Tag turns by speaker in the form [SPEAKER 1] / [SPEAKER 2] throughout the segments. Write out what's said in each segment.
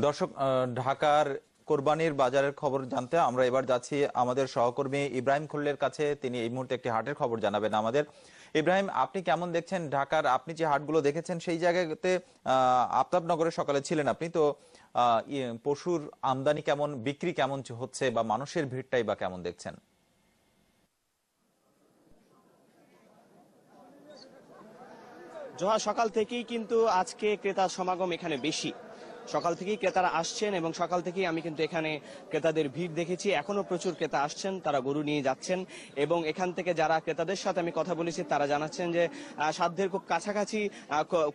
[SPEAKER 1] দর্শক, ঢাকার কোরবানির বাজারের খবর জানতে আমরা এবার যাচ্ছি আমাদের সহকর্মী ইব্রাহিম খুল্লের কাছে। তিনি এই মুহূর্তে একটি হাটের খবর জানাবেন আমাদের। ইব্রাহিম, আপনি কেমন দেখছেন ঢাকার, আপনি যে হাটগুলো দেখেছেন সেই জায়গাতে আফতাবনগরে সকালে ছিলেন আপনি তো, পশুর আমদানি কেমন, বিক্রি কেমন হচ্ছে, বা মানুষের ভিড়টাই বা কেমন দেখছেন?
[SPEAKER 2] জোহা, সকাল থেকেই কিন্তু আজকে ক্রেতার সমাগম এখানে বেশি। সকাল থেকেই ক্রেতারা আসছেন এবং সকাল থেকেই আমি কিন্তু এখানে ক্রেতাদের ভিড় দেখেছি। এখনো প্রচুর ক্রেতা আসছেন, তারা গরু নিয়ে যাচ্ছেন এবং এখান থেকে যারা ক্রেতাদের সাথে আমি কথা বলেছি তারা জানাচ্ছেন যে সাধ্যের খুব কাছাকাছি,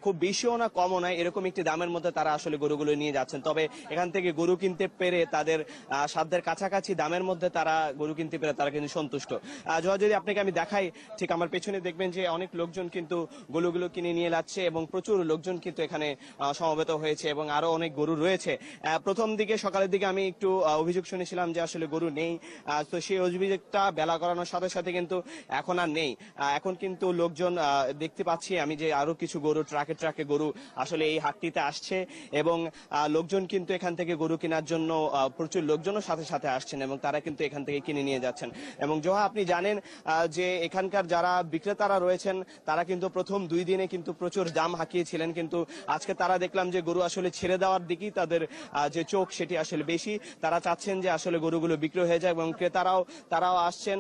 [SPEAKER 2] খুব বেশিও না কমও নয়, এরকম একটি দামের মধ্যে তারা আসলে গরুগুলো নিয়ে যাচ্ছেন। তবে এখান থেকে গরু কিনতে পেরে তাদের সাধ্যের কাছাকাছি দামের মধ্যে তারা গরু কিনতে পেরে তারা কিন্তু সন্তুষ্ট। যদি আপনাকে আমি দেখাই, ঠিক আমার পেছনে দেখবেন যে অনেক লোকজন কিন্তু গরুগুলো কিনে নিয়ে যাচ্ছে এবং প্রচুর লোকজন কিন্তু এখানে সমবেত হয়েছে এবং আরো অনেক গরু রয়েছে। প্রথম দিকে সকালের দিকে আমি একটু অভিযোগ শুনেছিলাম যে আসলে গরু নেই, তো সেই অভিযোগটা বেলা করানোর সাথে সাথে কিন্তু এখন আর নেই। এখন কিন্তু লোকজন দেখতে পাচ্ছি আমি যে আরো কিছু গরু ট্রাকে ট্রাকে গরু আসলে এই হাটটিতে আসছে এবং লোকজন কিন্তু এখান থেকে গরু কেনার জন্য প্রচুর লোকজনও সাথে সাথে আসছেন এবং তারা কিন্তু এখান থেকে কিনে নিয়ে যাচ্ছেন। এবং জোহা, আপনি জানেন যে এখানকার যারা বিক্রেতারা রয়েছেন তারা কিন্তু প্রথম 2 দিনে কিন্তু প্রচুর দাম হাঁকিয়েছিলেন, কিন্তু আজকে তারা দেখলাম যে গরু আসলে ছেড়ে দেওয়ার দিকেই তাদের যে চোখ সেটি আসলে বেশি। তারা চাচ্ছেন যে আসলে গরুগুলো বিক্রি হয়ে যায় এবং তারাও আসছেন,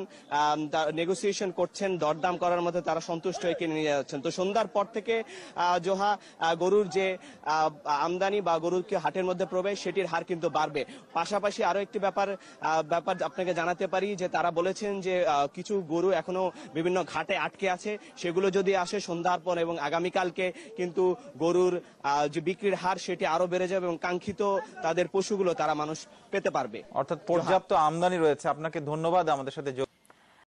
[SPEAKER 2] নেগোসিয়েশন করছেন, দরদাম করার মধ্যে তারা সন্তুষ্ট হয়ে কিনে নিয়ে যাচ্ছেন। তো সন্ধ্যার পর থেকে জোহা, গরুর যে আমদানি বা গরুর হাটের মধ্যে প্রবেশ সেটির হার কিন্তু বাড়বে। পাশাপাশি আরো একটি ব্যাপার আপনাকে জানাতে পারি যে তারা বলেছেন যে কিছু গরু এখনো বিভিন্ন ঘাটে আটকে আছে, সেগুলো যদি আসে সন্ধ্যার পর এবং আগামীকালকে কিন্তু গরুর যে বিক্রির হার সেটি আরো বেড়ে যাবে এবং কাঙ্ক্ষিত তাদের পশুগুলো তারা মানুষ পেতে পারবে।
[SPEAKER 1] অর্থাৎ পর্যাপ্ত আমদানি রয়েছে। আপনাকে ধন্যবাদ আমাদের সাথে